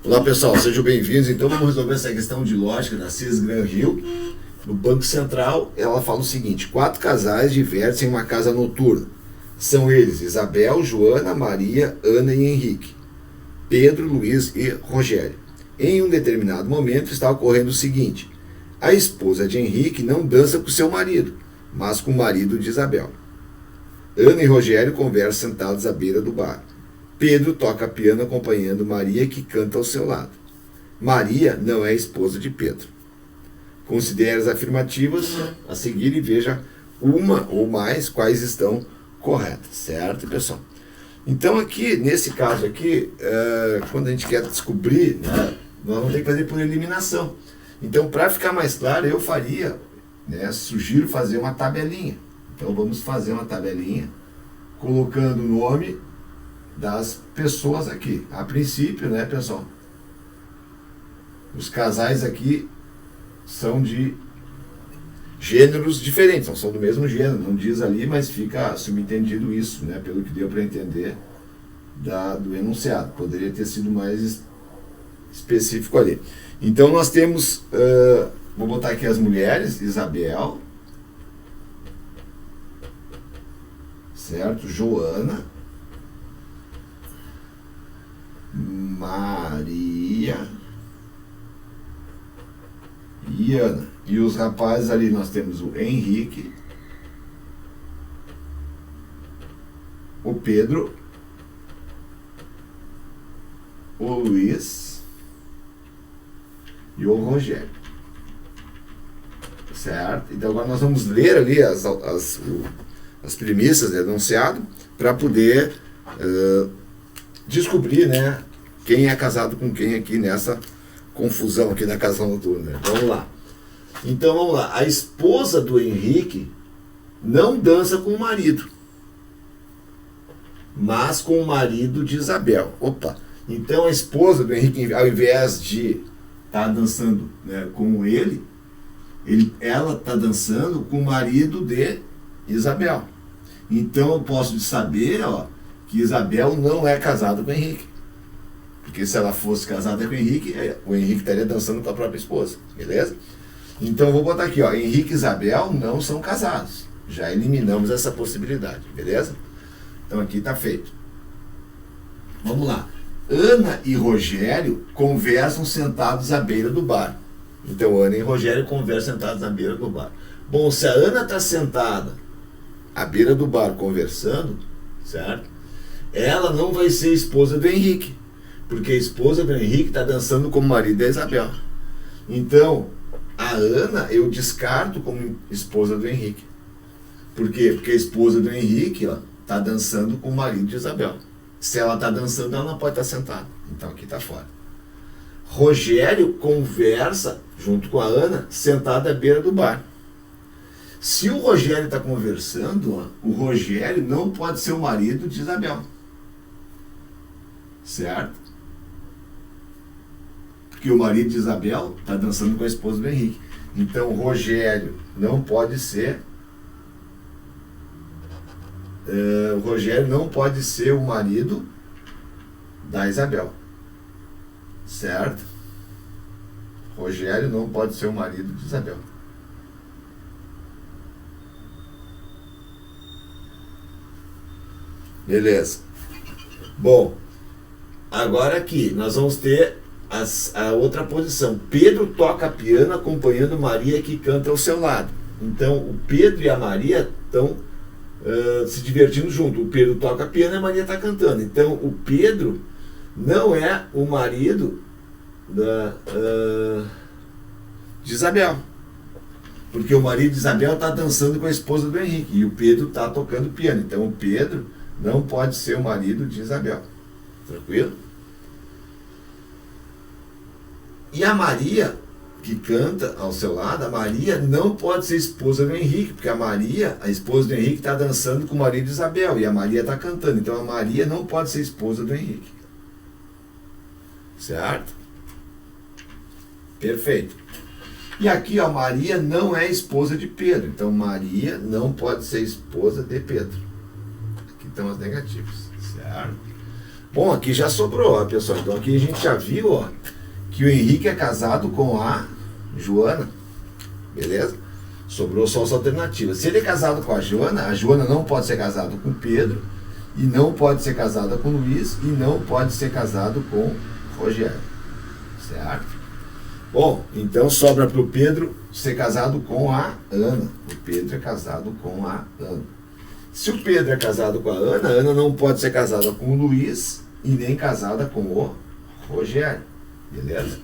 Olá pessoal, sejam bem-vindos. Então vamos resolver essa questão de lógica da Cis Gran Hill. No Banco Central, ela fala o seguinte: 4 casais divergem em uma casa noturna. São eles Isabel, Joana, Maria, Ana e Henrique, Pedro, Luiz e Rogério. Em um determinado momento está ocorrendo o seguinte: a esposa de Henrique não dança com seu marido, mas com o marido de Isabel. Ana e Rogério conversam sentados à beira do bar. Pedro toca piano acompanhando Maria, que canta ao seu lado. Maria não é esposa de Pedro. Considere as afirmativas a seguir e veja uma ou mais quais estão corretas, certo, pessoal? Então aqui, nesse caso aqui, quando a gente quer descobrir, né, nós vamos ter que fazer por eliminação. Então, para ficar mais claro, eu faria, sugiro fazer uma tabelinha. Então vamos fazer uma tabelinha colocando o nome das pessoas aqui. A princípio, né, pessoal, os casais aqui são de gêneros diferentes, não são do mesmo gênero, não diz ali, mas fica subentendido isso, né, pelo que deu para entender do enunciado. Poderia ter sido mais específico ali. Então nós temos, vou botar aqui as mulheres: Isabel, certo, Joana, Maria e Ana. E os rapazes ali nós temos o Henrique, o Pedro, o Luiz e o Rogério. Certo? Então agora nós vamos ler ali as premissas do enunciado para poder descobrir, né, quem é casado com quem aqui nessa confusão aqui da casa noturna. Vamos lá. Então vamos lá. A esposa do Henrique não dança com o marido, mas com o marido de Isabel. Opa! Então a esposa do Henrique, ao invés de estar dançando, né, com ela está dançando com o marido de Isabel. Então eu posso saber, que Isabel não é casada com o Henrique. Porque se ela fosse casada com o Henrique estaria dançando com a própria esposa. Beleza? Então eu vou botar aqui, Henrique e Isabel não são casados. Já eliminamos essa possibilidade. Beleza? Então aqui está feito. Vamos lá. Ana e Rogério conversam sentados à beira do bar. Então Ana e Rogério conversam sentados à beira do bar. Bom, se a Ana está sentada à beira do bar conversando, certo? Ela não vai ser esposa do Henrique, porque a esposa do Henrique está dançando como marido da Isabel. Então, a Ana eu descarto como esposa do Henrique. Por quê? Porque a esposa do Henrique está dançando com o marido de Isabel. Se ela está dançando, ela não pode estar sentada. Então aqui está fora. Rogério conversa junto com a Ana, sentada à beira do bar. Se o Rogério está conversando, o Rogério não pode ser o marido de Isabel. Certo? Porque o marido de Isabel está dançando com a esposa do Henrique. Então o Rogério não pode ser. O Rogério não pode ser o marido da Isabel. Certo? Rogério não pode ser o marido de Isabel. Beleza. Bom, agora aqui nós vamos ter a outra posição. Pedro toca piano acompanhando Maria, que canta ao seu lado. Então o Pedro e a Maria estão se divertindo junto. O Pedro toca piano e a Maria está cantando. Então o Pedro não é o marido de Isabel, porque o marido de Isabel está dançando com a esposa do Henrique e o Pedro está tocando piano. Então o Pedro não pode ser o marido de Isabel. Tranquilo? E a Maria, que canta ao seu lado, a Maria não pode ser esposa do Henrique, porque a esposa do Henrique está dançando com o marido de Isabel e a Maria está cantando. Então a Maria não pode ser esposa do Henrique. Certo? Perfeito. E aqui, Maria não é esposa de Pedro. Então Maria não pode ser esposa de Pedro. Aqui estão as negativas. Certo? Bom, aqui já sobrou, ó, pessoal. Então aqui a gente já viu, ó, que o Henrique é casado com a Joana. Beleza? Sobrou só as alternativas. Se ele é casado com a Joana não pode ser casado com o Pedro, e não pode ser casada com o Luiz, e não pode ser casado com o Rogério. Certo? Bom, então sobra para o Pedro ser casado com a Ana. O Pedro é casado com a Ana. Se o Pedro é casado com a Ana não pode ser casada com o Luiz e nem casada com o Rogério. Beleza?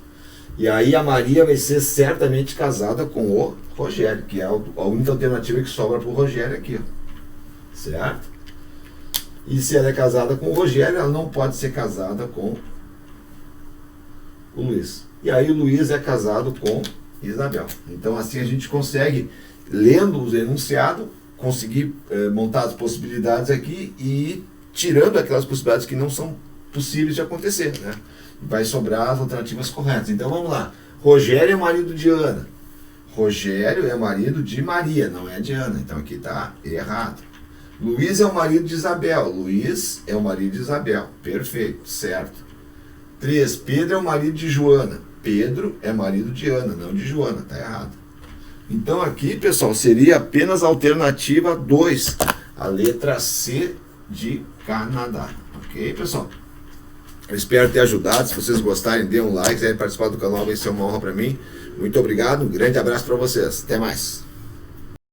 E aí a Maria vai ser certamente casada com o Rogério, que é a única alternativa que sobra para o Rogério aqui. Ó. Certo? E se ela é casada com o Rogério, ela não pode ser casada com o Luiz. E aí o Luiz é casado com Isabel. Então assim a gente consegue, lendo os enunciados, conseguir montar as possibilidades aqui e tirando aquelas possibilidades que não são possíveis de acontecer, né? Vai sobrar as alternativas corretas. Então vamos lá. Rogério é marido de Ana. Rogério é marido de Maria, não é de Ana. Então aqui está errado. Luiz é o marido de Isabel. Luiz é o marido de Isabel. Perfeito, certo. 3. Pedro é o marido de Joana. Pedro é marido de Ana, não de Joana. Está errado. Então aqui, pessoal, seria apenas a alternativa 2. A letra C de Canadá. Ok, pessoal? Eu espero ter ajudado. Se vocês gostarem, dê um like. Se quiserem participar do canal, vai ser uma honra para mim. Muito obrigado. Um grande abraço para vocês. Até mais.